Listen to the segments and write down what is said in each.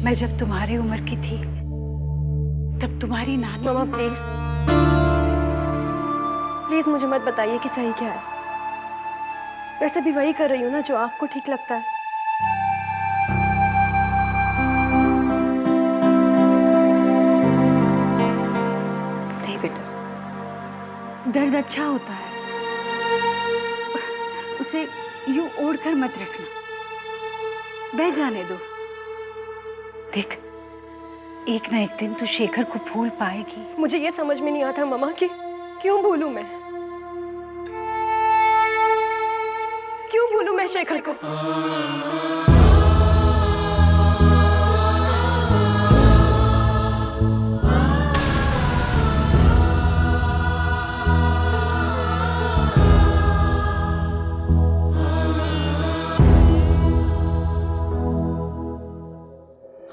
मैं जब तुम्हारी उम्र की थी तब तुम्हारी नानी। मामा प्लीज प्लीज मुझे मत बताइए कि सही क्या है। वैसे भी वही कर रही हूँ ना जो आपको ठीक लगता है। नहीं बेटा, दर्द अच्छा होता है, उसे यूं ओढ़कर मत रखना, बह जाने दो। देख, एक ना एक दिन तू शेखर को भूल पाएगी। मुझे ये समझ में नहीं आता मामा कि क्यों भूलूं मैं, क्यों भूलूं मैं शेखर को।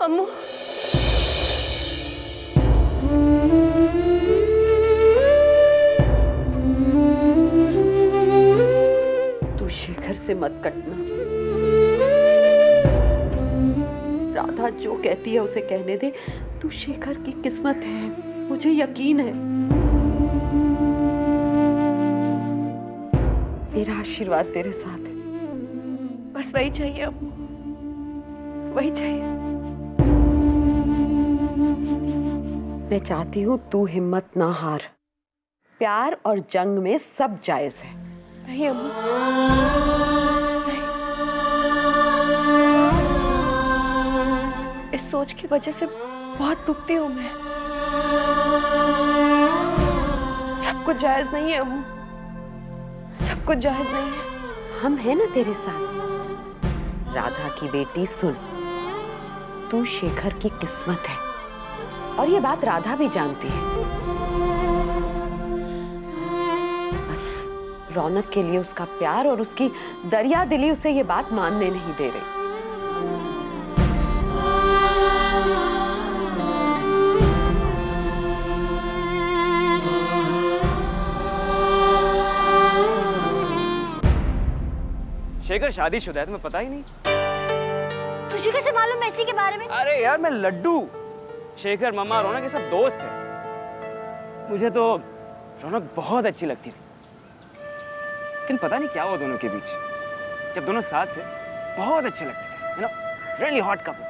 अम्मू तू शेखर से मत कटना। राधा जो कहती है उसे कहने दे। तू शेखर की किस्मत है, मुझे यकीन है। मेरा आशीर्वाद तेरे साथ है। बस वही चाहिए अम्मू, वही चाहिए। मैं चाहती हूँ तू हिम्मत ना हार। प्यार और जंग में सब जायज है। नहीं अम्मू, नहीं। इस सोच की वजह से बहुत दुखती हूँ मैं। सब कुछ जायज नहीं है अम्मू, सब कुछ जायज नहीं है। हम हैं ना तेरे साथ। राधा की बेटी सुन, तू शेखर की किस्मत है और ये बात राधा भी जानती है। बस रौनक के लिए उसका प्यार और उसकी दरिया दिली उसे ये बात मानने नहीं दे रही। शेखर शादीशुदा है, तुम्हें पता ही नहीं? तुझे कैसे मालूम मैसी के बारे में? अरे यार, मैं लड्डू, शेखर, मम्मा, रौनक ये सब दोस्त हैं। मुझे तो रौनक बहुत अच्छी लगती थी, लेकिन पता नहीं क्या हुआ दोनों के बीच। जब दोनों साथ थे बहुत अच्छे लगते थे, you know, really hot couple,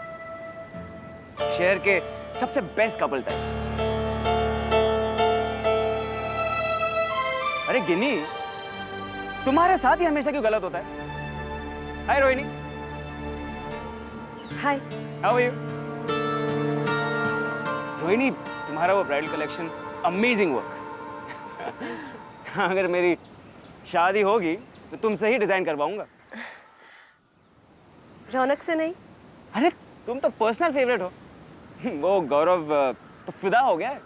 शहर के सबसे बेस्ट कपल टाइप्स। अरे गिनी, तुम्हारे साथ ही हमेशा क्यों गलत होता है? Hi Rohini. Hi. How are you? Rohini, तुम्हारा वो ब्राइडल कलेक्शन अमेजिंग वर्क। अगर मेरी शादी होगी तो तुमसे ही डिजाइन करवाऊंगा। रौनक से नहीं? अरे तुम तो पर्सनल फेवरेट हो। वो गौरव तो फिदा हो गया है।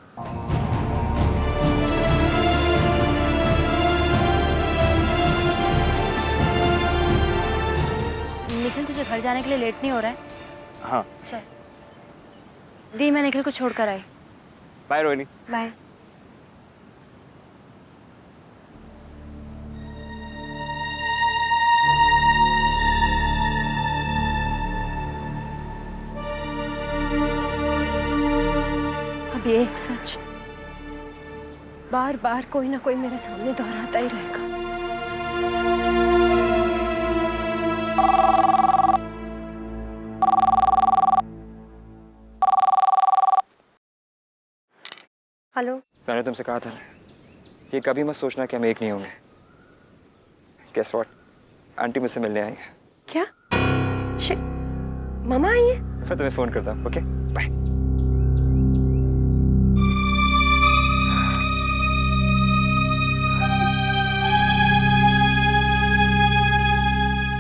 निखिल, तुझे घर जाने के लिए लेट नहीं हो रहा है? हाँ। चल दी, मैं निखिल को छोड़कर आई। बाय रोहिणी। बाय। अब ये एक सच बार बार कोई ना कोई मेरे सामने दोहराता ही रहेगा। हेलो। मैंने तुमसे कहा था कि कभी मत सोचना कि हम एक नहीं होंगे। Guess what? आंटी मुझसे मिलने आई है। क्या? मामा आई है? मैं तुम्हें फोन करता हूँ। Okay, bye.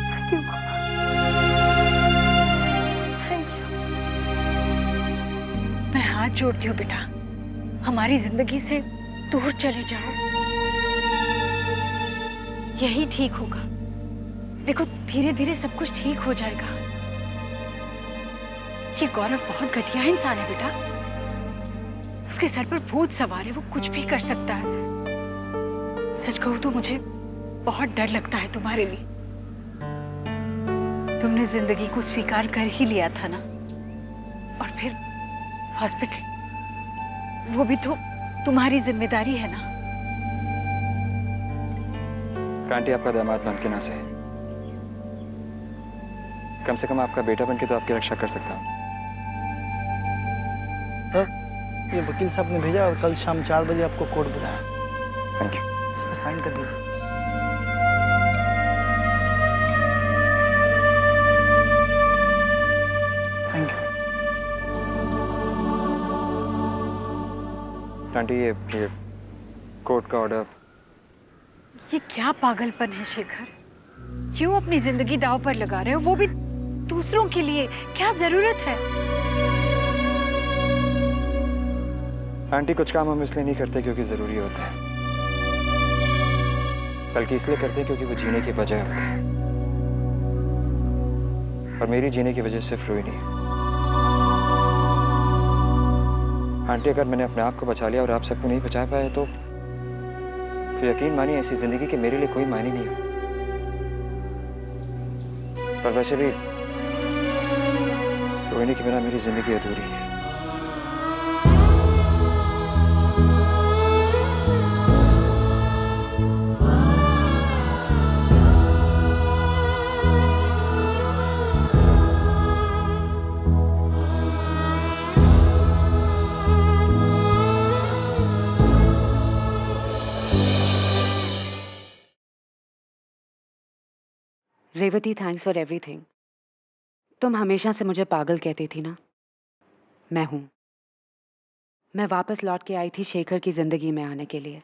थैंक यू मामा, थैंक यू। मैं हाथ जोड़ती हूँ बेटा, हमारी जिंदगी से दूर चले जाओ, यही ठीक होगा। देखो, धीरे धीरे सब कुछ ठीक हो जाएगा। ये गौरव बहुत घटिया इंसान है बेटा, उसके सर पर भूत सवार है, वो कुछ भी कर सकता है। सच कहूं तो मुझे बहुत डर लगता है तुम्हारे लिए। तुमने जिंदगी को स्वीकार कर ही लिया था ना, और फिर हॉस्पिटल, वो भी तो तुम्हारी जिम्मेदारी है ना। आंटी आपका दामाद बन के ना सही, कम से कम आपका बेटा बन के तो आपकी रक्षा कर सकता हूँ। ये वकील साहब ने भेजा और कल शाम 4 बजे आपको कोर्ट बुलाया। Thank you. इसमें साइन कर दीजिए। Thank you. आंटी ये कोर्ट का ऑर्डर। ये क्या पागलपन है शेखर? क्यों अपनी जिंदगी दांव पर लगा रहे हो, वो भी दूसरों के लिए? क्या जरूरत है? आंटी कुछ काम हम इसलिए नहीं करते क्योंकि जरूरी होता है, बल्कि इसलिए करते हैं क्योंकि वो जीने की वजह होती है। और मेरी जीने की वजह सिर्फ रोहिणी है। आंटी अगर मैंने अपने आप को बचा लिया और आप सबको नहीं बचा पाया तो यकीन मानिए ऐसी जिंदगी के मेरे लिए कोई मायने नहीं है। पर वैसे भी रोहिणी के बिना मेरी जिंदगी अधूरी है। Revathi, thanks for everything. तुम हमेशा से मुझे पागल कहती थी ना, मैं हूं। मैं वापस लौट के आई थी शेखर की जिंदगी में आने के लिए।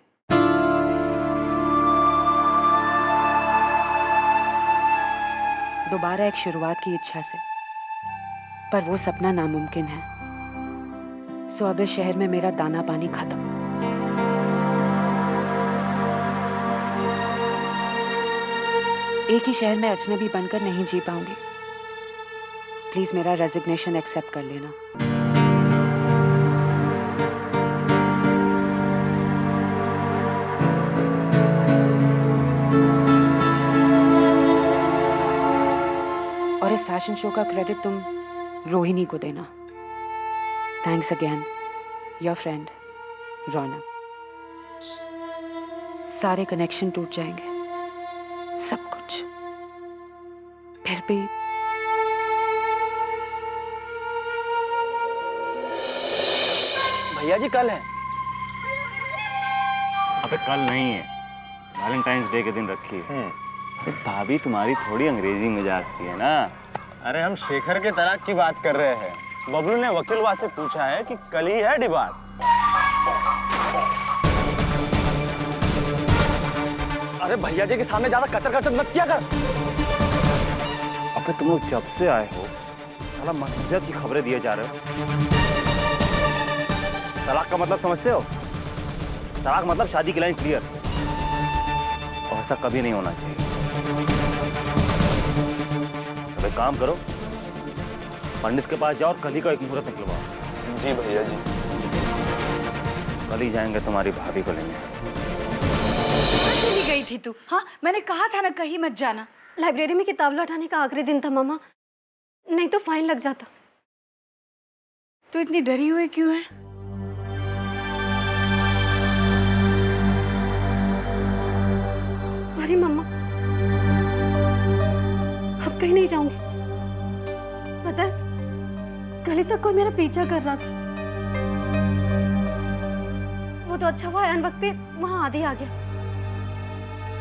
दोबारा एक शुरुआत की इच्छा से, पर वो सपना नामुमकिन है। सो अब इस शहर में मेरा दाना पानी खत्म। एक ही शहर में अजनबी बनकर नहीं जी पाऊंगी। प्लीज मेरा रेजिग्नेशन एक्सेप्ट कर लेना। और इस फैशन शो का क्रेडिट तुम रोहिणी को देना। थैंक्स अगेन, योर फ्रेंड रौनक। सारे कनेक्शन टूट जाएंगे, सब कुछ, फिर भी भैया जी कल है। अबे कल नहीं है, वैलेंटाइंस डे के दिन रखी है। अरे भाभी तुम्हारी थोड़ी अंग्रेजी मिजाज की है ना। अरे हम शेखर के तलाक की बात कर रहे हैं। बबलू ने वकील वाद से पूछा है कि कल ही है डिवोर्स। अरे भैया जी के सामने ज्यादा कचर कचर मत किया कर। अबे तुम लोग जब से आए हो साला मस्जिद की खबरें दिए जा रहे हो। तलाक का मतलब समझते हो? तलाक मतलब शादी की लाइन क्लियर, और ऐसा कभी नहीं होना चाहिए। अब एक काम करो, पंडित के पास जाओ और कल ही का एक मुहूर्त निकलवाओ। जी भैया जी। कल ही जाएंगे, तुम्हारी भाभी को लेंगे। चली गई थी तू? हाँ, मैंने कहा था ना कहीं मत जाना। लाइब्रेरी में किताब लौटाने का आखिरी दिन था मामा, नहीं तो फाइन लग जाता। तू इतनी डरी हुई क्यों है? अरे मम्मा, अब कहीं नहीं जाऊंगी। पता है, कल तक कोई मेरा पीछा कर रहा था। वो तो अच्छा हुआ अन वक्त पे वहां आदि आ गया,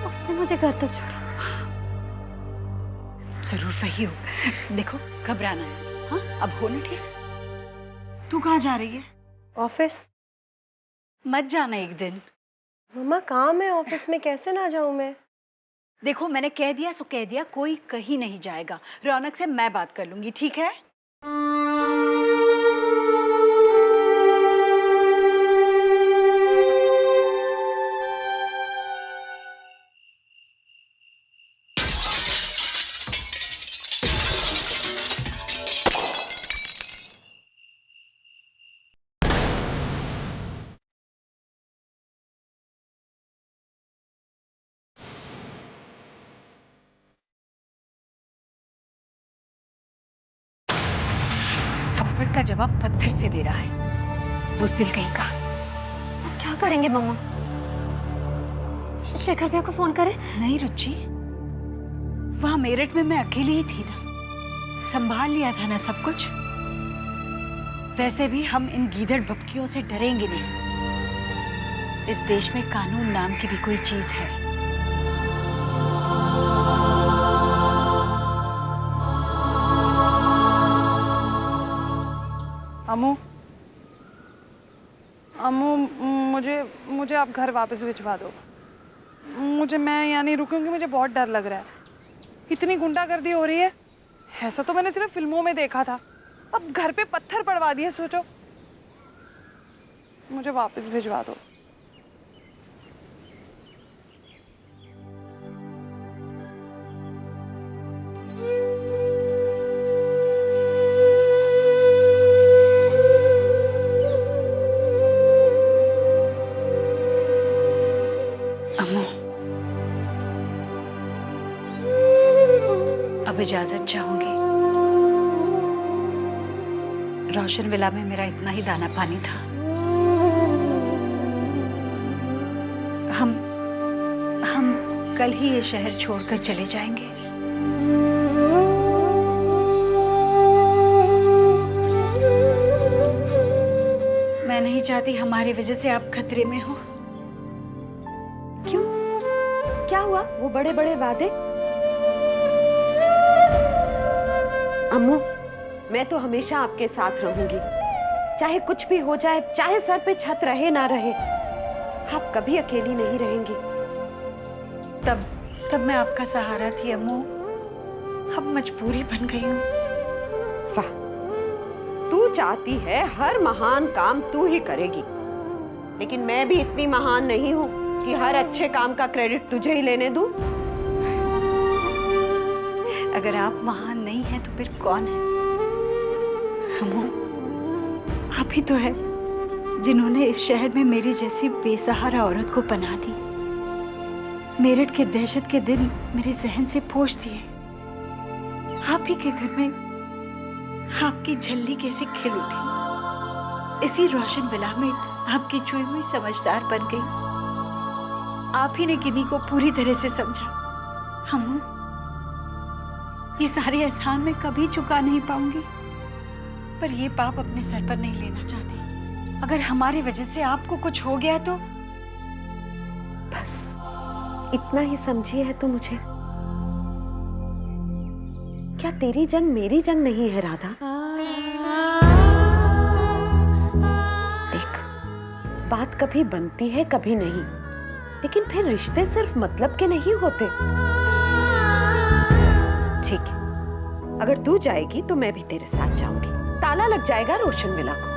उसने मुझे घर तक छोड़ा। जरूर वही हो। देखो, घबराना है। हाँ, अब हो ना ठीक। तू कहाँ जा रही है? ऑफिस। मत जाना एक दिन। मम्मा काम है ऑफिस में, कैसे ना जाऊं मैं? देखो, मैंने कह दिया सो कह दिया, कोई कहीं नहीं जाएगा। रौनक से मैं बात कर लूंगी, ठीक है? थप्पड़ का जवाब पत्थर से दे रहा है, बुज़दिल कहीं का। क्या करेंगे मम्मा? शेखर भैया को फोन करें? नहीं रुचि, वहां मेरठ में मैं अकेली ही थी ना, संभाल लिया था ना सब कुछ। वैसे भी हम इन गीदड़ भपकियों से डरेंगे नहीं। इस देश में कानून नाम की भी कोई चीज है। अम्मू, अम्मू, मुझे आप घर वापस भिजवा दो। मैं यहाँ नहीं रुकूंगी, मुझे बहुत डर लग रहा है। इतनी गुंडागर्दी हो रही है, ऐसा तो मैंने सिर्फ फिल्मों में देखा था। अब घर पे पत्थर पड़वा दिए, सोचो। मुझे वापस भिजवा दो। अम्मू, अब इजाजत चाहूंगी। रोशन विला में मेरा इतना ही दाना पानी था। हम कल ही ये शहर छोड़कर चले जाएंगे। मैं नहीं चाहती हमारी वजह से आप खतरे में हो। क्यों? क्या हुआ? वो बड़े बड़े वादे? अम्मू, मैं तो हमेशा आपके साथ रहूंगी, चाहे कुछ भी हो जाए, चाहे सर पे छत रहे ना रहे, आप कभी अकेली नहीं रहेंगी। तब मैं आपका सहारा थी अम्मू, अब मजबूरी बन गई हूँ। वाह, तू चाहती है हर महान काम तू ही करेगी, लेकिन मैं भी इतनी महान नहीं हूँ कि हर अच्छे काम का क्रेडिट तुझे ही लेने दूं। अगर आप महान नहीं हैं तो फिर कौन है? अम्मू, आप ही तो है जिन्होंने इस शहर में मेरी जैसी बेसहारा औरत को पनाह दी। मेरठ के दहशत के दिन मेरे जहन से पोंछ दिए। आप ही के घर में आपकी झल्ली कैसे खिल उठी। इसी रोशन विला में आपकी छुई हुई समझदार बन गई। आप ही ने गिनी को पूरी तरह से समझा। अम्मू, ये सारे एहसान मैं कभी चुका नहीं पाऊंगी, पर ये पाप अपने सर पर नहीं लेना चाहती। अगर हमारी वजह से आपको कुछ हो गया तो बस इतना ही समझी है तो मुझे। क्या तेरी जंग मेरी जंग नहीं है राधा? देख, बात कभी बनती है कभी नहीं, लेकिन फिर रिश्ते सिर्फ मतलब के नहीं होते। ठीक है, अगर तू जाएगी तो मैं भी तेरे साथ जाऊंगी। ताला लग जाएगा रोशन विला को।